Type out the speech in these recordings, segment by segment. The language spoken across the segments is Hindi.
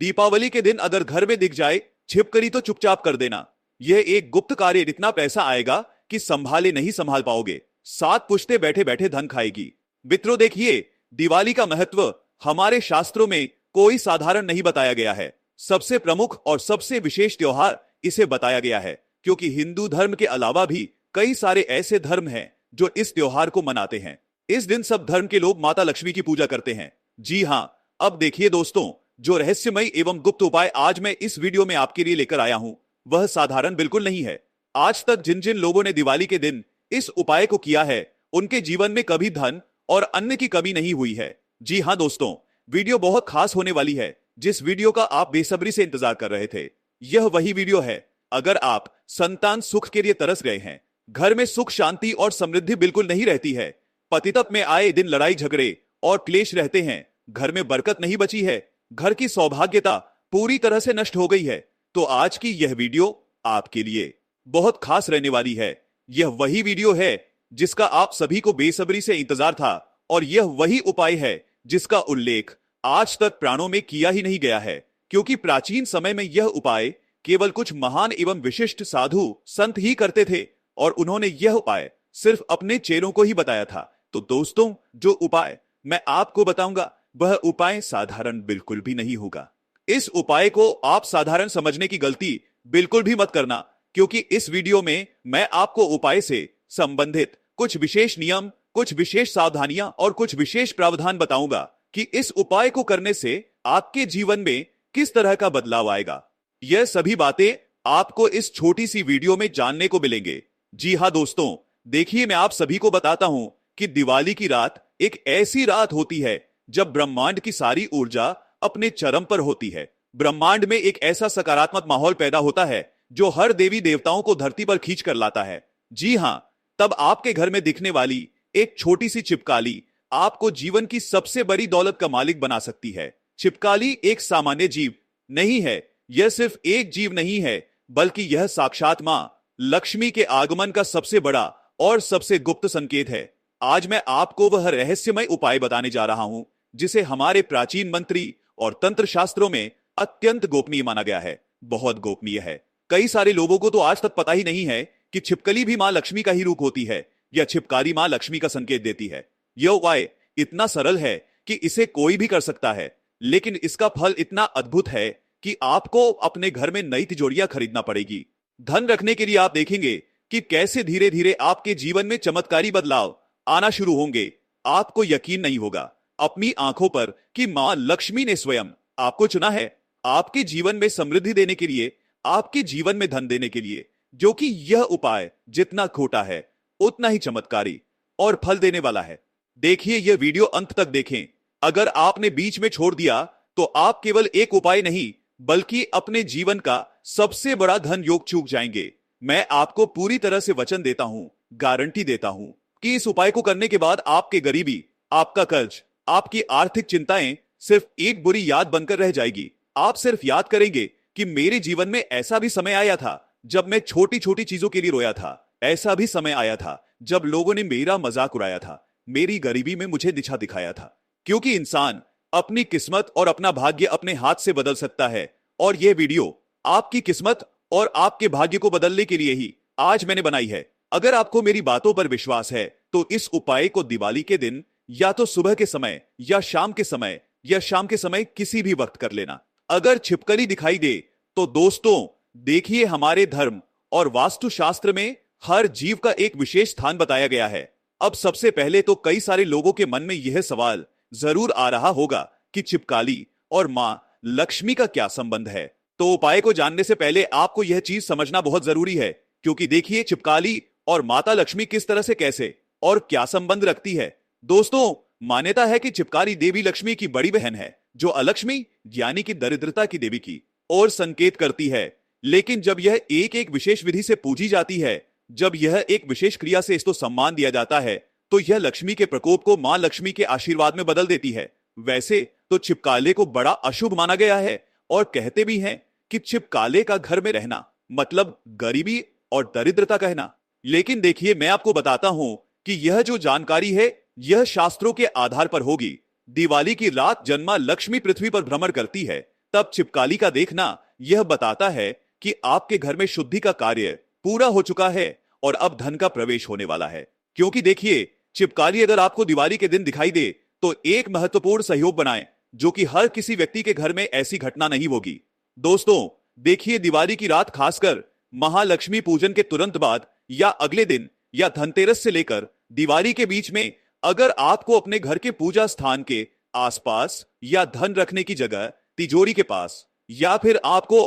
दीपावली के दिन अगर घर में दिख जाए छिपकली तो चुपचाप कर देना। यह एक गुप्त कार्य, इतना पैसा आएगा कि संभाले नहीं संभाल पाओगे। 7 पुश्ते बैठे बैठे धन खाएगी। मित्रों देखिए, दिवाली का महत्व हमारे शास्त्रों में कोई साधारण नहीं बताया गया है। सबसे प्रमुख और सबसे विशेष त्योहार इसे बताया गया है, क्योंकि हिंदू धर्म के अलावा भी कई सारे ऐसे धर्म हैं जो इस त्योहार को मनाते हैं। इस दिन सब धर्म के लोग माता लक्ष्मी की पूजा करते हैं। जी हां, अब देखिए दोस्तों, जो रहस्यमय एवं गुप्त उपाय आज मैं इस वीडियो में आपके लिए लेकर आया हूं, वह साधारण बिल्कुल नहीं है। आज तक जिन जिन लोगों ने दिवाली के दिन इस उपाय को किया है, उनके जीवन में कभी धन और अन्न की कमी नहीं हुई है। जी हां दोस्तों, वीडियो बहुत खास होने वाली है, जिस वीडियो का आप बेसब्री से इंतजार कर रहे थे। यह वही वीडियो है। अगर आप संतान सुख के लिए तरस रहे हैं, घर में सुख शांति और समृद्धि बिल्कुल नहीं रहती है, पतितप में आए दिन लड़ाई झगड़े और क्लेश रहते हैं, घर में बरकत नहीं बची है, घर की सौभाग्यता पूरी तरह से नष्ट हो गई है, तो आज की यह वीडियो आपके लिए बहुत खास रहने वाली है। यह वही वीडियो है जिसका आप सभी को बेसब्री से इंतजार था, और यह वही उपाय है जिसका उल्लेख आज तक पुराणों में किया ही नहीं गया है, क्योंकि प्राचीन समय में यह उपाय केवल कुछ महान एवं विशिष्ट साधु संत ही करते थे, और उन्होंने यह उपाय सिर्फ अपने चेलों को ही बताया था। तो दोस्तों, जो उपाय मैं आपको बताऊंगा वह उपाय साधारण बिल्कुल भी नहीं होगा। इस उपाय को आप साधारण समझने की गलती बिल्कुल भी मत करना, क्योंकि इस वीडियो में मैं आपको उपाय से संबंधित कुछ विशेष नियम, कुछ विशेष सावधानियां और कुछ विशेष प्रावधान बताऊंगा कि इस उपाय को करने से आपके जीवन में किस तरह का बदलाव आएगा। यह सभी बातें आपको इस छोटी सी वीडियो में जानने को मिलेंगे। जी हां दोस्तों, देखिए, मैं आप सभी को बताता हूं कि दिवाली की रात एक ऐसी रात होती है जब ब्रह्मांड की सारी ऊर्जा अपने चरम पर होती है। ब्रह्मांड में एक ऐसा सकारात्मक माहौल पैदा होता है जो हर देवी देवताओं को धरती पर खींच कर लाता है। जी हां, तब आपके घर में दिखने वाली एक छोटी सी छिपकली आपको जीवन की सबसे बड़ी दौलत का मालिक बना सकती है। छिपकली एक सामान्य जीव नहीं है, यह सिर्फ एक जीव नहीं है, बल्कि यह साक्षात मां लक्ष्मी के आगमन का सबसे बड़ा और सबसे गुप्त संकेत है। आज मैं आपको वह रहस्यमय उपाय बताने जा रहा हूं जिसे हमारे प्राचीन मंत्री और तंत्र शास्त्रों में अत्यंत गोपनीय माना गया है। बहुत गोपनीय है। कई सारे लोगों को तो आज तक पता ही नहीं है कि छिपकली भी मां लक्ष्मी का ही रूप होती है, या छिपकली मां लक्ष्मी का संकेत देती है। यह उपाय इतना सरल है कि इसे कोई भी कर सकता है, लेकिन इसका फल इतना अद्भुत है कि आपको अपने घर में नई तिजोरियां खरीदना पड़ेगी। धन रखने के लिए आप देखेंगे कि कैसे धीरे धीरे आपके जीवन में चमत्कारी बदलाव आना शुरू होंगे। आपको यकीन नहीं होगा अपनी आंखों पर कि मां लक्ष्मी ने स्वयं आपको चुना है, आपके जीवन में समृद्धि देने के लिए, आपके जीवन में धन देने के लिए, जो कि यह उपाय जितना खोटा है उतना ही चमत्कारी और फल देने वाला है। देखिए, यह वीडियो अंत तक देखें। अगर आपने बीच में छोड़ दिया तो आप केवल एक उपाय नहीं, बल्कि अपने जीवन का सबसे बड़ा धन योग चूक जाएंगे। मैं आपको पूरी तरह से वचन देता हूं, गारंटी देता हूं कि इस उपाय को करने के बाद आपके गरीबी, आपका कर्ज, आपकी आर्थिक चिंताएं सिर्फ एक बुरी याद बनकर रह जाएगी। आप सिर्फ याद करेंगे कि मेरे जीवन में ऐसा भी समय आया था जब मैं छोटी छोटी चीजों के लिए रोया था। ऐसा भी समय आया था जब लोगों ने मेरा मजाक उड़ाया था, मेरी गरीबी में मुझे दिशा दिखाया था। क्योंकि इंसान अपनी किस्मत और अपना भाग्य अपने हाथ से बदल सकता है, और यह वीडियो आपकी किस्मत और आपके भाग्य को बदलने के लिए ही आज मैंने बनाई है। अगर आपको मेरी बातों पर विश्वास है तो इस उपाय को दिवाली के दिन या तो सुबह के समय या शाम के समय या शाम के समय किसी भी वक्त कर लेना। अगर छिपकली दिखाई दे तो दोस्तों देखिए, हमारे धर्म और वास्तु शास्त्र में हर जीव का एक विशेष स्थान बताया गया है। अब सबसे पहले तो कई सारे लोगों के मन में यह सवाल जरूर आ रहा होगा कि छिपकली और मां लक्ष्मी का क्या संबंध है। तो उपाय को जानने से पहले आपको यह चीज समझना बहुत जरूरी है, क्योंकि देखिए, छिपकली और माता लक्ष्मी किस तरह से, कैसे और क्या संबंध रखती है। दोस्तों, मान्यता है कि छिपकली देवी लक्ष्मी की बड़ी बहन है, जो अलक्ष्मी यानी कि दरिद्रता की देवी की ओर संकेत करती है। लेकिन जब यह एक एक विशेष विधि से पूजी जाती है, जब यह एक विशेष क्रिया से इसको सम्मान दिया जाता है, तो यह लक्ष्मी के प्रकोप को मां लक्ष्मी के आशीर्वाद में बदल देती है। वैसे तो छिपकली को बड़ा अशुभ माना गया है, और कहते भी हैं कि छिपकली का घर में रहना मतलब गरीबी और दरिद्रता कहना। लेकिन देखिए, मैं आपको बताता हूं कि यह जो जानकारी है यह शास्त्रों के आधार पर होगी। दिवाली की रात जन्मा लक्ष्मी पृथ्वी पर भ्रमण करती है, तब छिपकली का देखना यह बताता है कि आपके घर में शुद्धि का कार्य पूरा हो चुका है और अब धन का प्रवेश होने वाला है। क्योंकि देखिए, छिपकली अगर आपको दिवाली के दिन दिखाई दे तो एक महत्वपूर्ण सहयोग बनाएं, जो कि हर किसी व्यक्ति के घर में ऐसी घटना नहीं होगी। दोस्तों, देखिए, दिवाली की रात खासकर महालक्ष्मी पूजन के तुरंत बाद या अगले दिन या धनतेरस से लेकर दिवाली के बीच में अगर आपको अपने घर के पूजा स्थान के आसपास या धन रखने की जगह तिजोरी के पास या फिर आपको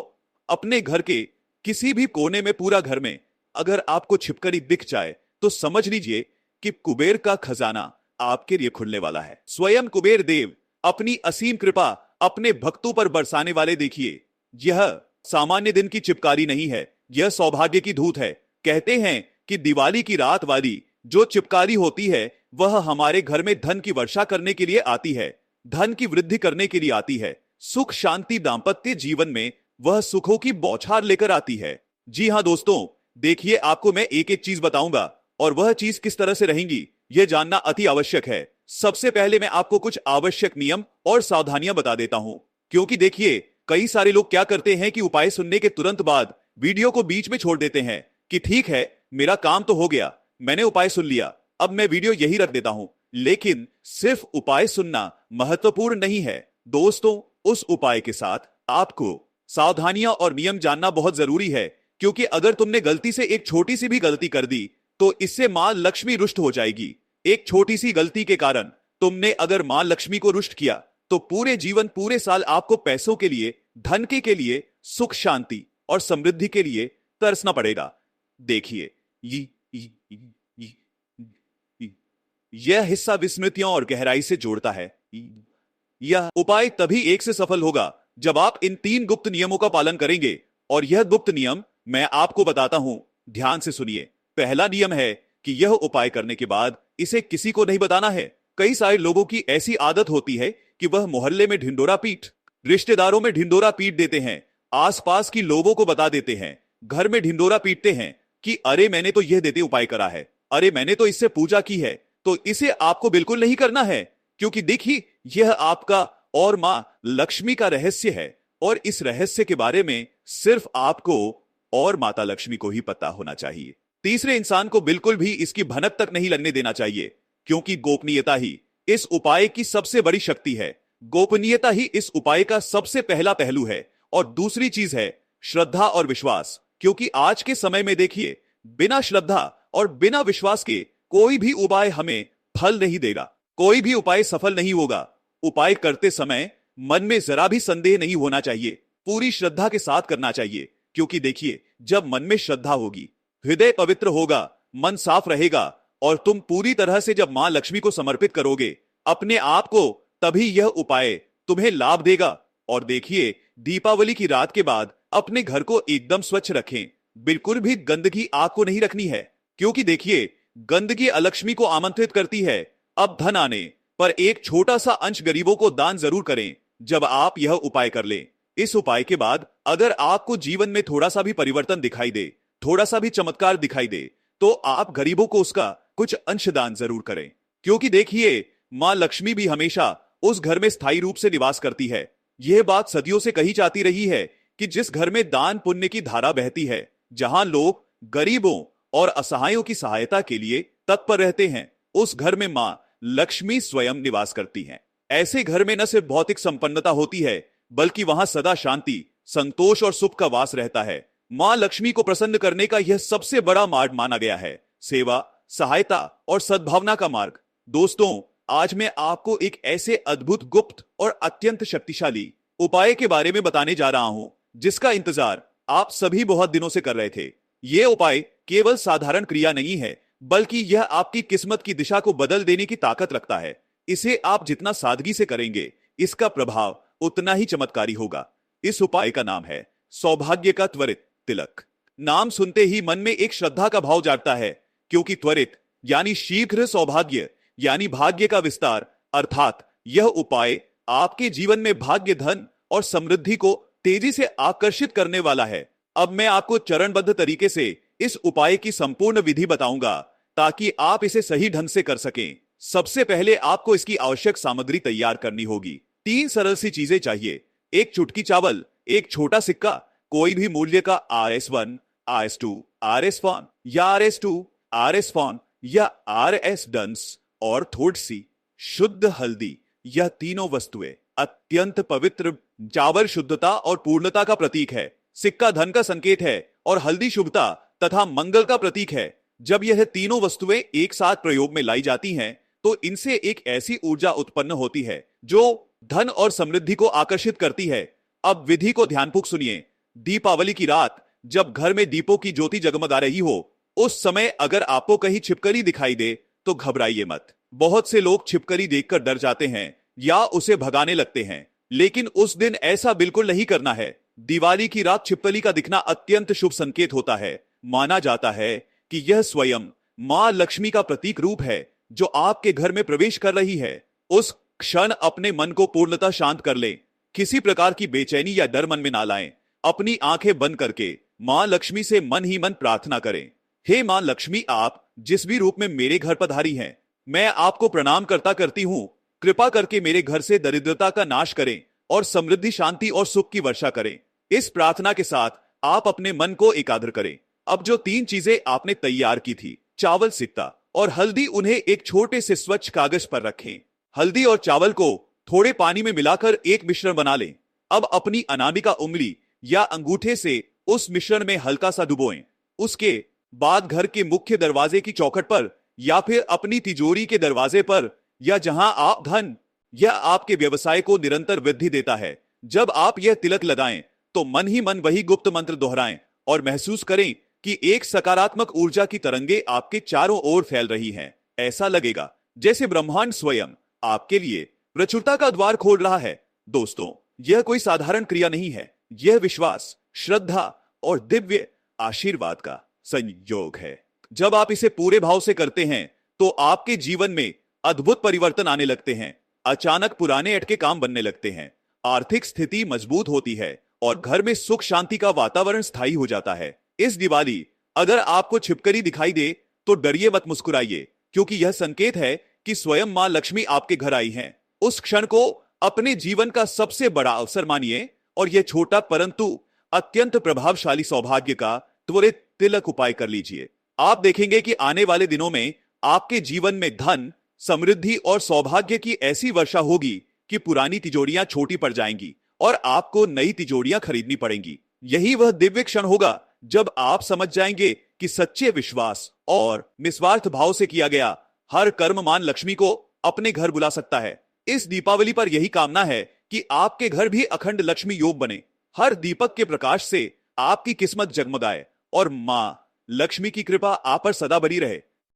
अपने घर के किसी भी कोने में पूरा घर में अगर आपको छिपकली दिख जाए तो समझ लीजिए कि कुबेर का खजाना आपके लिए खुलने वाला है। स्वयं कुबेर देव अपनी असीम कृपा अपने भक्तों पर बरसाने वाले देखिए। यह सामान्य दिन की चिपकारी नहीं है, यह सौभाग्य की धूत है। कहते हैं कि दिवाली की रात वाली जो चिपकारी होती है वह हमारे घर में धन की वर्षा करने के लिए आती है, धन की वृद्धि करने के लिए आती है, सुख शांति दाम्पत्य जीवन में वह सुखों की बौछार लेकर आती है। जी हां दोस्तों, देखिए, आपको मैं एक एक चीज बताऊंगा और वह चीज किस तरह से रहेंगी यह जानना अति आवश्यक है। सबसे पहले मैं आपको कुछ आवश्यक नियम और सावधानियां बता देता हूं, क्योंकि देखिए, कई सारे लोग क्या करते हैं कि उपाय सुनने के तुरंत बाद वीडियो को बीच में छोड़ देते हैं कि ठीक है, मेरा काम तो हो गया, मैंने उपाय सुन लिया, अब मैं वीडियो यही रख देता हूं। लेकिन सिर्फ उपाय सुनना महत्वपूर्ण नहीं है दोस्तों, उस उपाय के साथ आपको सावधानियां और नियम जानना बहुत जरूरी है। क्योंकि अगर तुमने गलती से एक छोटी सी भी गलती कर दी तो इससे मां लक्ष्मी रुष्ट हो जाएगी। एक छोटी सी गलती के कारण तुमने अगर मां लक्ष्मी को रुष्ट किया तो पूरे जीवन पूरे साल आपको पैसों के लिए, धन के लिए, सुख शांति और समृद्धि के लिए तरसना पड़ेगा। देखिए, यह हिस्सा विस्मृतियों और गहराई से जोड़ता है। यह उपाय तभी एक से सफल होगा जब आप इन 3 गुप्त नियमों का पालन करेंगे, और यह गुप्त नियम मैं आपको बताता हूं, ध्यान से सुनिए। पहला नियम है कि यह उपाय करने के बाद इसे किसी को नहीं बताना है। कई सारे लोगों की ऐसी आदत होती है कि वह मोहल्ले में ढिंडोरा पीट, रिश्तेदारों में ढिंडोरा पीट देते हैं, आसपास की लोगों को बता देते हैं, घर में ढिंडोरा पीटते हैं कि अरे मैंने तो यह देते उपाय करा है, अरे मैंने तो इससे पूजा की है। तो इसे आपको बिल्कुल नहीं करना है, क्योंकि देखिए, यह आपका और मां लक्ष्मी का रहस्य है और इस रहस्य के बारे में सिर्फ आपको और माता लक्ष्मी को ही पता होना चाहिए। तीसरे इंसान को बिल्कुल भी इसकी भनक तक नहीं लगने देना चाहिए, क्योंकि गोपनीयता ही इस उपाय की सबसे बड़ी शक्ति है। गोपनीयता ही इस उपाय का सबसे पहला पहलू है। और दूसरी चीज है श्रद्धा और विश्वास, क्योंकि आज के समय में देखिए, बिना श्रद्धा और बिना विश्वास के कोई भी उपाय हमें फल नहीं देगा, कोई भी उपाय सफल नहीं होगा। उपाय करते समय मन में जरा भी संदेह नहीं होना चाहिए, पूरी श्रद्धा के साथ करना चाहिए। क्योंकि देखिए, जब मन में श्रद्धा होगी, हृदय पवित्र होगा, मन साफ रहेगा और तुम पूरी तरह से जब मां लक्ष्मी को समर्पित करोगे अपने आप को, तभी यह उपाय तुम्हें लाभ देगा। और देखिए, दीपावली की रात के बाद अपने घर को एकदम स्वच्छ रखें, बिल्कुल भी गंदगी आपको नहीं रखनी है, क्योंकि देखिए, गंदगी अलक्ष्मी को आमंत्रित करती है। अब धन आने पर एक छोटा सा अंश गरीबों को दान जरूर करें जब आप यह उपाय कर लें। इस उपाय के बाद अगर आपको जीवन में थोड़ा सा भी परिवर्तन दिखाई दे, थोड़ा सा भी चमत्कार दिखाई दे, तो आप गरीबों को उसका कुछ अंश दान जरूर करें। क्योंकि देखिए, मां लक्ष्मी भी हमेशा उस घर में स्थायी रूप से निवास करती है। यह बात सदियों से कही जाती रही है कि जिस घर में दान पुण्य की धारा बहती है, जहां लोग गरीबों और असहायों की सहायता के लिए तत्पर रहते हैं, उस घर में मां लक्ष्मी स्वयं निवास करती हैं। ऐसे घर में न सिर्फ भौतिक संपन्नता होती है, बल्कि वहां सदा शांति, संतोष और सुख का वास रहता है। मां लक्ष्मी को प्रसन्न करने का यह सबसे बड़ा मार्ग माना गया है, सेवा, सहायता और सद्भावना का मार्ग। दोस्तों, आज मैं आपको एक ऐसे अद्भुत, गुप्त और अत्यंत शक्तिशाली उपाय के बारे में बताने जा रहा हूं, जिसका इंतजार आप सभी बहुत दिनों से कर रहे थे। यह उपाय केवल साधारण क्रिया नहीं है, बल्कि यह आपकी किस्मत की दिशा को बदल देने की ताकत रखता है। इसे आप जितना सादगी से करेंगे, इसका प्रभाव उतना ही चमत्कारी होगा। इस उपाय का नाम है सौभाग्य का त्वरित तिलक। नाम सुनते ही मन में एक श्रद्धा का भाव जागता है, क्योंकि त्वरित यानी शीघ्र, सौभाग्य यानी भाग्य का विस्तार, अर्थात यह उपाय आपके जीवन में भाग्य, धन और समृद्धि को तेजी से आकर्षित करने वाला है। अब मैं आपको चरणबद्ध तरीके से इस उपाय की संपूर्ण विधि बताऊंगा, ताकि आप इसे सही ढंग से कर सकें। सबसे पहले आपको इसकी आवश्यक सामग्री तैयार करनी होगी। 3 सरल सी चीजें चाहिए। एक चुटकी चावल, एक छोटा सिक्का, कोई भी मूल्य का RS1, RS2, RS1 या RS2, RS1 या RS डंस और थोड़ी सी शुद्ध हल्दी, यह तीनों वस्तुएं अत्यंत पवित्र। चावल शुद्धता और पूर्णता का प्रतीक है, सिक्का धन का संकेत है और हल्दी शुभता तथा मंगल का प्रतीक है। जब यह तीनों वस्तुएं एक साथ प्रयोग में लाई जाती हैं, तो इनसे एक ऐसी ऊर्जा उत्पन्न होती है जो धन और समृद्धि को आकर्षित करती है। अब विधि को ध्यानपूर्वक सुनिए। दीपावली की रात जब घर में दीपों की ज्योति जगमगा रही हो, उस समय अगर आपको कहीं छिपकली दिखाई दे तो घबराइए मत। बहुत से लोग छिपकली देखकर डर जाते हैं या उसे भगाने लगते हैं, लेकिन उस दिन ऐसा बिल्कुल नहीं करना है। दिवाली की रात छिपकली का दिखना अत्यंत शुभ संकेत होता है। माना जाता है कि यह स्वयं मां लक्ष्मी का प्रतीक रूप है जो आपके घर में प्रवेश कर रही है। उस क्षण अपने मन को पूर्णतः शांत कर ले, किसी प्रकार की बेचैनी या डर मन में ना लाएं। अपनी आंखें बंद करके मां लक्ष्मी से मन ही मन प्रार्थना करें। हे मां लक्ष्मी, आप जिस भी रूप में मेरे घर पधारी हैं, मैं आपको प्रणाम करती हूं। कृपा करके मेरे घर से दरिद्रता का नाश करें और समृद्धि, शांति और सुख की वर्षा करें। इस प्रार्थना के साथ आप अपने मन को एकाग्र करें। अब जो 3 चीजें आपने तैयार की थी, चावल, सिक्का और हल्दी, उन्हें एक छोटे से स्वच्छ कागज पर रखें। हल्दी और चावल को थोड़े पानी में मिलाकर एक मिश्रण बना लें। अब अपनी अनामिका उंगली या अंगूठे से उस मिश्रण में हल्का सा डुबोएं। उसके बाद घर के मुख्य दरवाजे की चौखट पर या फिर अपनी तिजोरी के दरवाजे पर या जहां आप धन या आपके व्यवसाय को निरंतर वृद्धि देता है, जब आप यह तिलक लगाएं तो मन ही मन वही गुप्त मंत्र दोहराएं और महसूस करें कि एक सकारात्मक ऊर्जा की तरंगे आपके चारों ओर फैल रही हैं। ऐसा लगेगा जैसे ब्रह्मांड स्वयं आपके लिए प्रचुरता का द्वार खोल रहा है। दोस्तों, यह कोई साधारण क्रिया नहीं है, यह विश्वास, श्रद्धा और दिव्य आशीर्वाद का संयोग है। जब आप इसे पूरे भाव से करते हैं तो आपके जीवन में अद्भुत परिवर्तन आने लगते हैं। अचानक पुराने अटके काम बनने लगते हैं, आर्थिक स्थिति मजबूत होती है और घर में सुख शांति का वातावरण स्थायी हो जाता है। इस दिवाली अगर आपको छिपकली दिखाई दे तो डरिए मत, मुस्कुराइए, क्योंकि यह संकेत है कि स्वयं मां लक्ष्मी आपके घर आई हैं। उस क्षण को अपने जीवन का सबसे बड़ा अवसर मानिए और यह छोटा परंतु अत्यंत प्रभावशाली सौभाग्य का त्वरित तिलक उपाय कर लीजिए। आप देखेंगे कि आने वाले दिनों में आपके जीवन में धन, समृद्धि और सौभाग्य की ऐसी वर्षा होगी कि पुरानी तिजोरियां छोटी पड़ जाएंगी और आपको नई तिजोरियां खरीदनी पड़ेंगी। यही वह दिव्य क्षण होगा जब आप समझ जाएंगे कि सच्चे विश्वास और निस्वार्थ भाव से किया गया हर कर्म मान लक्ष्मी को अपने घर बुला सकता है। इस दीपावली पर यही कामना है कि आपके घर भी अखंड लक्ष्मी योग बने। हर दीपक के प्रकाश से आपकी किस्मत जगमगाए और मां लक्ष्मी की कृपा आप पर सदा बनी रहे।